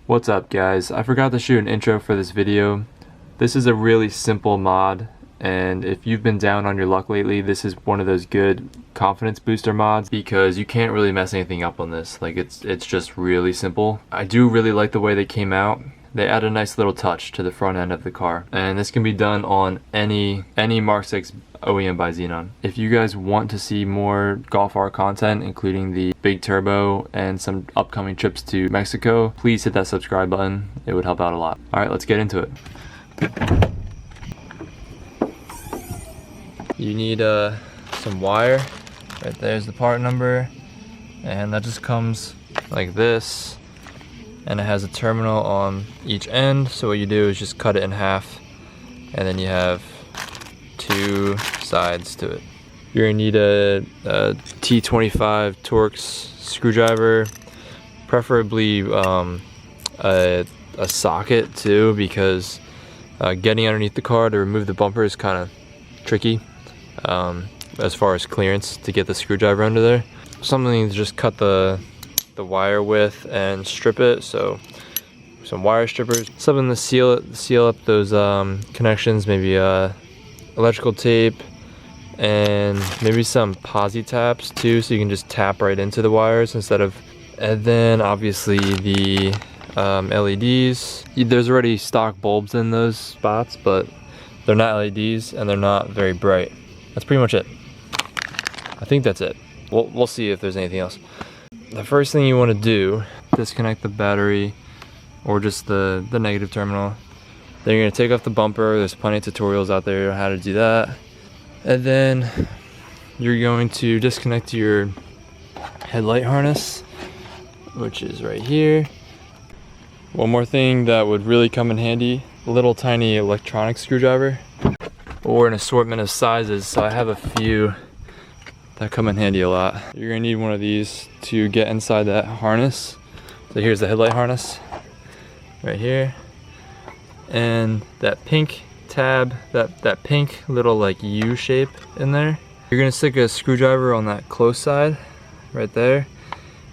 What's up guys? I forgot to shoot an intro for this video. This is a really simple mod, and if you've been down on your luck lately, this is one of those good confidence booster mods because you can't really mess anything up on this. Like it's just really simple. I do really like the way they came out. They add a nice little touch to the front end of the car, and this can be done on any Mark 6 OEM by Xenon. If you guys want to see more Golf R content, including the big turbo and some upcoming trips to Mexico, please hit that subscribe button. It would help out a lot. All right, let's get into it. You need some wire. Right there's the part number, and that just comes like this. And it has a terminal on each end, so what you do is just cut it in half, and then you have two sides to it. You're gonna need a T25 Torx screwdriver, preferably a socket too, because getting underneath the car to remove the bumper is kind of tricky as far as clearance to get the screwdriver under there. Something to just cut the wire with and strip it, so some wire strippers, something to seal up those connections, maybe electrical tape, and maybe some posi taps too, so you can just tap right into the wires instead of. And then obviously the LEDs. There's already stock bulbs in those spots, but they're not LEDs and they're not very bright. That's pretty much it. I think that's it. We'll see if there's anything else. The first thing you want to do, disconnect the battery or just the negative terminal. Then you're going to take off the bumper. There's plenty of tutorials out there on how to do that. And then you're going to disconnect your headlight harness, which is right here. One more thing that would really come in handy, a little tiny electronic screwdriver or an assortment of sizes. So I have a few that come in handy a lot. You're gonna need one of these to get inside that harness. So here's the headlight harness right here, and that pink tab, that pink little like U shape in there. You're gonna stick a screwdriver on that close side right there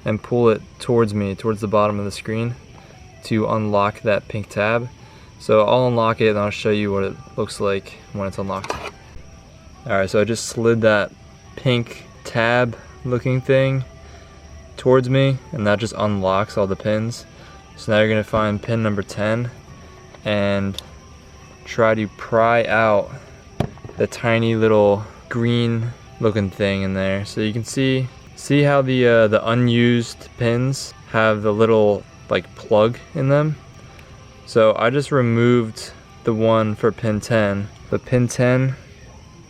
and pull it towards the bottom of the screen to unlock that pink tab. So I'll unlock it and I'll show you what it looks like when it's unlocked. Alright, so I just slid that pink tab looking thing towards me, and that just unlocks all the pins. So now you're going to find pin number 10 and try to pry out the tiny little green looking thing in there. So you can see how the unused pins have the little like plug in them. So I just removed the one for pin 10, but pin 10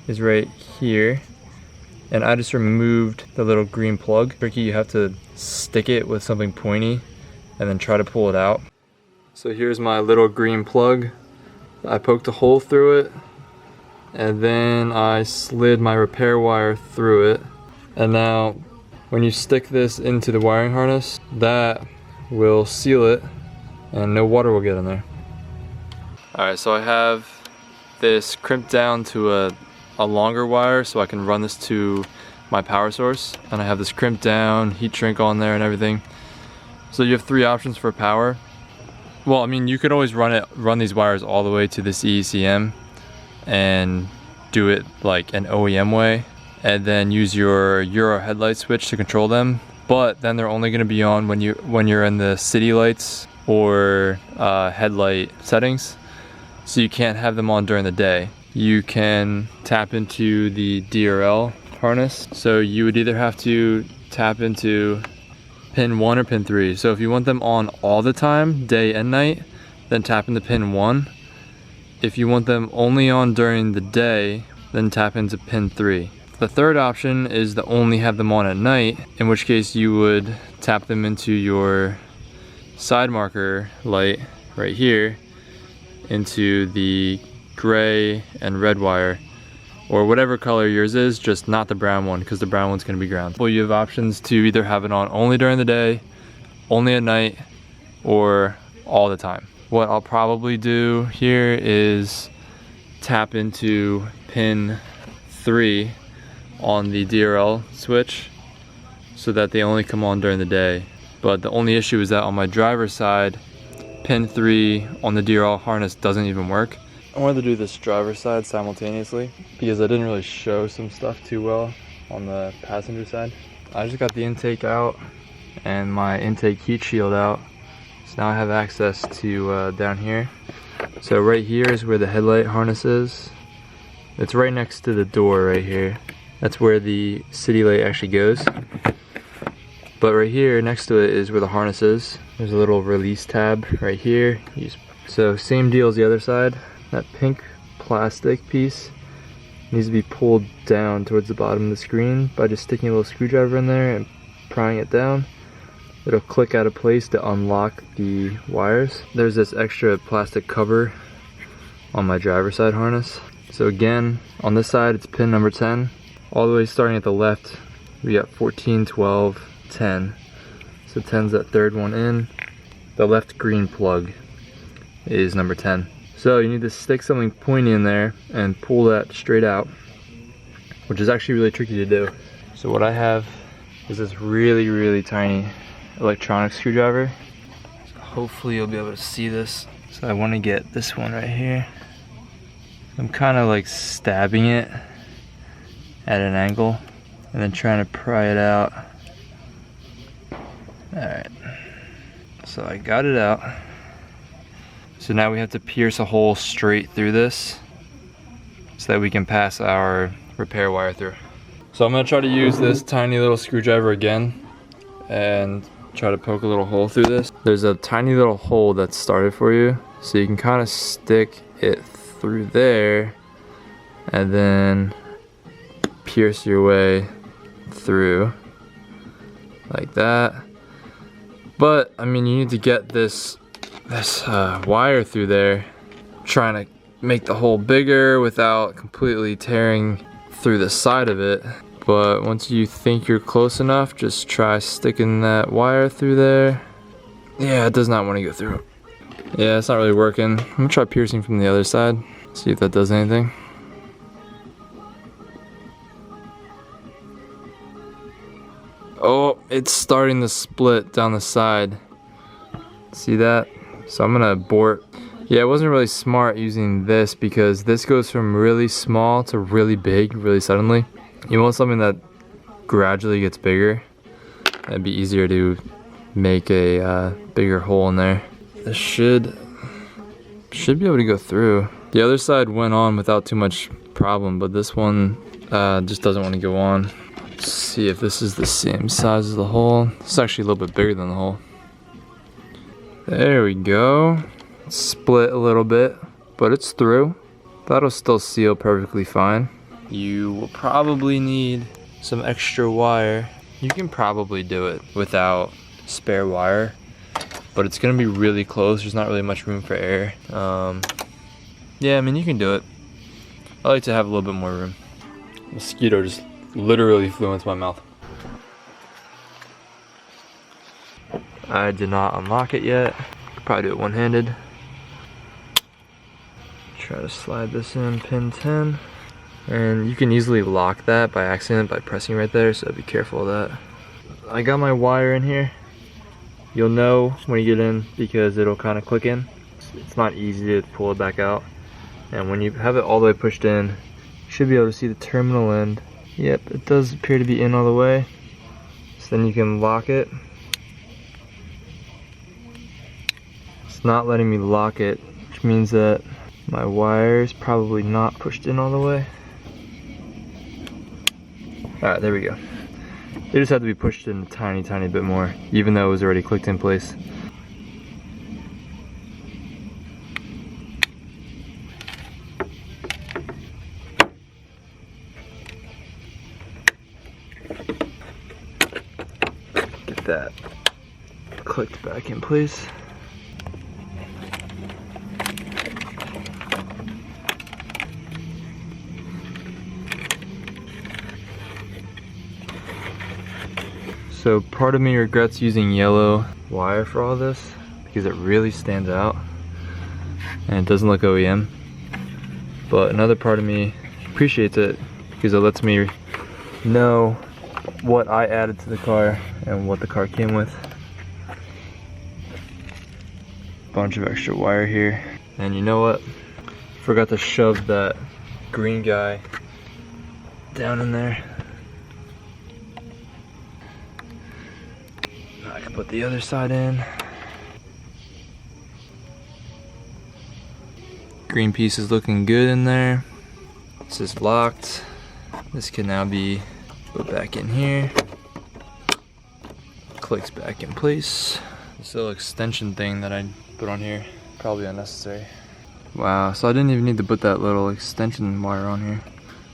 is right here. And I just removed the little green plug. Tricky, you have to stick it with something pointy and then try to pull it out. So here's my little green plug. I poked a hole through it, and then I slid my repair wire through it. And now when you stick this into the wiring harness, that will seal it and no water will get in there. Alright, so I have this crimped down to a longer wire so I can run this to my power source, and I have this crimped down heat shrink on there and everything. So you have three options for power. Well, I mean, you could always run these wires all the way to this ECM and do it like an OEM way, and then use your Euro headlight switch to control them. But then they're only going to be on when you're in the city lights or headlight settings, so you can't have them on during the day. You can tap into the DRL harness. So you would either have to tap into pin 1 or pin 3. So if you want them on all the time, day and night, then tap into pin 1. If you want them only on during the day, then tap into pin 3. The third option is to only have them on at night, in which case you would tap them into your side marker light right here into the gray and red wire, or whatever color yours is, just not the brown one, because the brown one's going to be ground. Well, you have options to either have it on only during the day, only at night, or all the time. What I'll probably do here is tap into pin 3 on the DRL switch so that they only come on during the day. But the only issue is that on my driver's side, pin 3 on the DRL harness doesn't even work. I wanted to do this driver's side simultaneously because I didn't really show some stuff too well on the passenger side. I just got the intake out and my intake heat shield out. So now I have access to down here. So right here is where the headlight harness is. It's right next to the door right here. That's where the city light actually goes. But right here next to it is where the harness is. There's a little release tab right here. So same deal as the other side. That pink plastic piece needs to be pulled down towards the bottom of the screen by just sticking a little screwdriver in there and prying it down. It'll click out of place to unlock the wires. There's this extra plastic cover on my driver's side harness. So again, on this side it's pin number 10. All the way starting at the left, we got 14, 12, 10. So 10's that third one in. The left green plug is number 10. So you need to stick something pointy in there and pull that straight out, which is actually really tricky to do. So what I have is this really, really tiny electronic screwdriver. So hopefully you'll be able to see this. So I want to get this one right here. I'm kind of like stabbing it at an angle and then trying to pry it out. Alright, so I got it out. So now we have to pierce a hole straight through this so that we can pass our repair wire through. So I'm going to try to use this tiny little screwdriver again and try to poke a little hole through this. There's a tiny little hole that's started for you, so you can kind of stick it through there and then pierce your way through like that. But I mean, you need to get this wire through there, trying to make the hole bigger without completely tearing through the side of it. But once you think you're close enough, just try sticking that wire through there. Yeah, it does not want to go through. Yeah, it's not really working. I'm gonna try piercing from the other side, see if that does anything. Oh, it's starting to split down the side. See that? So I'm gonna abort. Yeah, it wasn't really smart using this because this goes from really small to really big really suddenly. You want something that gradually gets bigger. It'd be easier to make a bigger hole in there. This should be able to go through. The other side went on without too much problem, but this one just doesn't want to go on. Let's see if this is the same size as the hole. It's actually a little bit bigger than the hole. There we go. Split a little bit, but it's through. That'll still seal perfectly fine. You will probably need some extra wire. You can probably do it without spare wire, but it's gonna be really close. There's not really much room for air. Yeah, I mean, you can do it. I like to have a little bit more room. Mosquito just literally flew into my mouth. I did not unlock it yet. Could probably do it one-handed. Try to slide this in pin 10. And you can easily lock that by accident by pressing right there, so be careful of that. I got my wire in here. You'll know when you get in because it'll kind of click in. It's not easy to pull it back out. And when you have it all the way pushed in, you should be able to see the terminal end. Yep, it does appear to be in all the way. So then you can lock it. It's not letting me lock it, which means that my wire is probably not pushed in all the way. Alright, there we go. They just had to be pushed in a tiny bit more, even though it was already clicked in place. Get that clicked back in place. So part of me regrets using yellow wire for all this because it really stands out and it doesn't look OEM. But another part of me appreciates it because it lets me know what I added to the car and what the car came with. bunch of extra wire here. And you know what? Forgot to shove that green guy down in there. Now I can put the other side in. Green piece is looking good in there. This is locked. This can now be put back in here. Clicks back in place. This little extension thing that I put on here, probably unnecessary. Wow, so I didn't even need to put that little extension wire on here.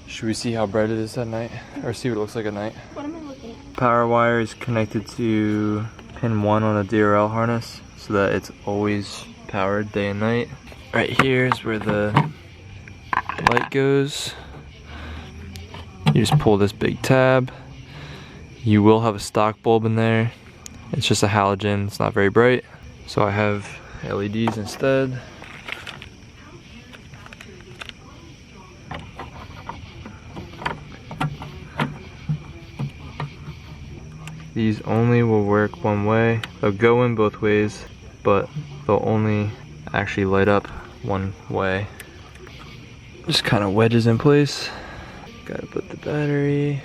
Should we see how bright it is at night? Or see what it looks like at night? What am I looking at? Power wire is connected to pin 1 on a DRL harness so that it's always powered day and night. Right here is where the light goes. You just pull this big tab. You will have a stock bulb in there. It's just a halogen, it's not very bright. So I have LEDs instead. These only will work one way. They'll go in both ways, but they'll only actually light up one way. Just kind of wedges in place. Gotta put the battery.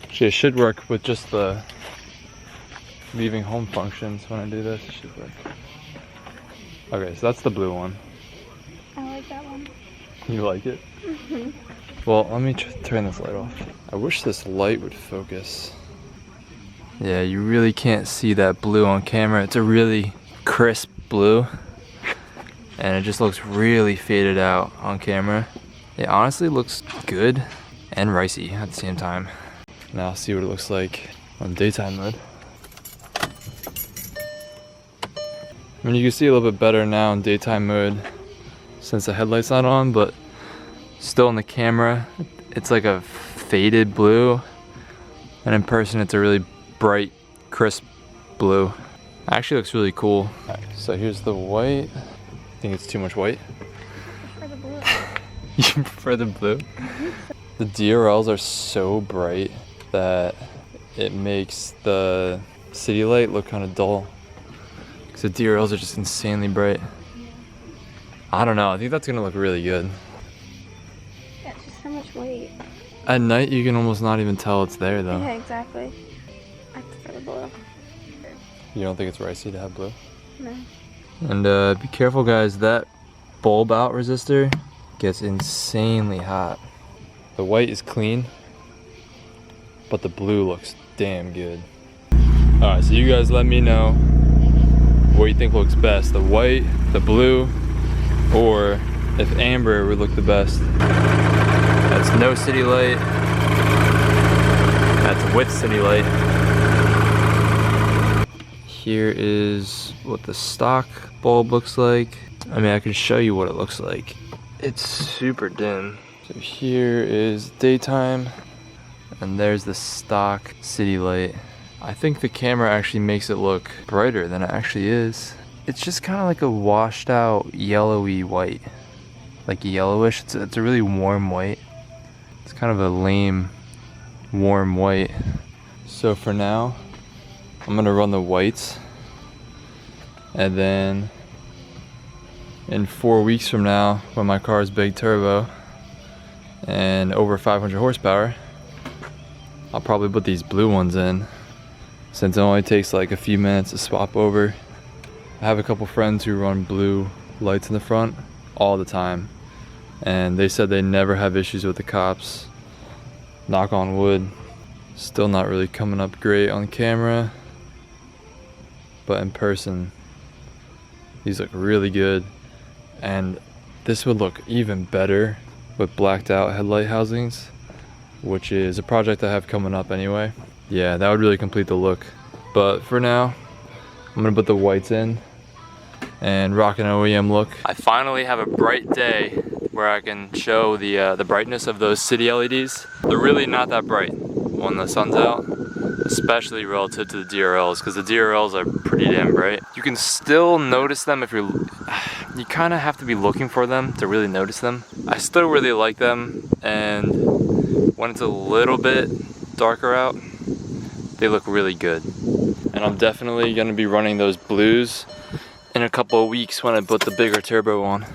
Actually, it should work with just the leaving home functions. When I do this, it should work. Okay, so that's the blue one. I like that one. You like it? Mm-hmm. Well, let me turn this light off. I wish this light would focus. Yeah, you really can't see that blue on camera. It's a really crisp blue. And it just looks really faded out on camera. It honestly looks good and ricey at the same time. Now I'll see what it looks like on daytime mode. I mean, you can see a little bit better now in daytime mode since the headlight's not on, but still in the camera, it's like a faded blue. And in person, it's a really bright, crisp blue. It actually looks really cool. Right, so here's the white. I think it's too much white. I prefer the blue. You prefer the blue? The DRLs are so bright that it makes the city light look kind of dull. Because the DRLs are just insanely bright. I don't know, I think that's gonna look really good. Yeah, it's just so much weight. At night, you can almost not even tell it's there though. Yeah, exactly. I prefer the blue. You don't think it's ricey to have blue? No. And be careful guys, that bulb out resistor gets insanely hot. The white is clean, but the blue looks damn good. Alright, so you guys let me know what you think looks best, the white, the blue, or if amber would look the best. That's no city light. That's with city light. Here is what the stock bulb looks like. I mean, I can show you what it looks like. It's super dim. So here is daytime, and there's the stock city light. I think the camera actually makes it look brighter than it actually is. It's just kind of like a washed out yellowy white. Like yellowish, it's a really warm white. It's kind of a lame, warm white. So for now, I'm gonna run the whites. And then in 4 weeks from now, when my car is big turbo and over 500 horsepower, I'll probably put these blue ones in, since it only takes like a few minutes to swap over. I have a couple friends who run blue lights in the front all the time, and they said they never have issues with the cops. Knock on wood. Still not really coming up great on camera, but in person these look really good, and this would look even better with blacked out headlight housings, which is a project I have coming up anyway. Yeah, that would really complete the look. But for now, I'm gonna put the whites in and rock an OEM look. I finally have a bright day where I can show the brightness of those city LEDs. They're really not that bright when the sun's out, especially relative to the DRLs, because the DRLs are pretty damn bright. You can still notice them if you kind of have to be looking for them to really notice them. I still really like them, and when it's a little bit darker out, they look really good. And I'm definitely gonna be running those blues in a couple of weeks when I put the bigger turbo on.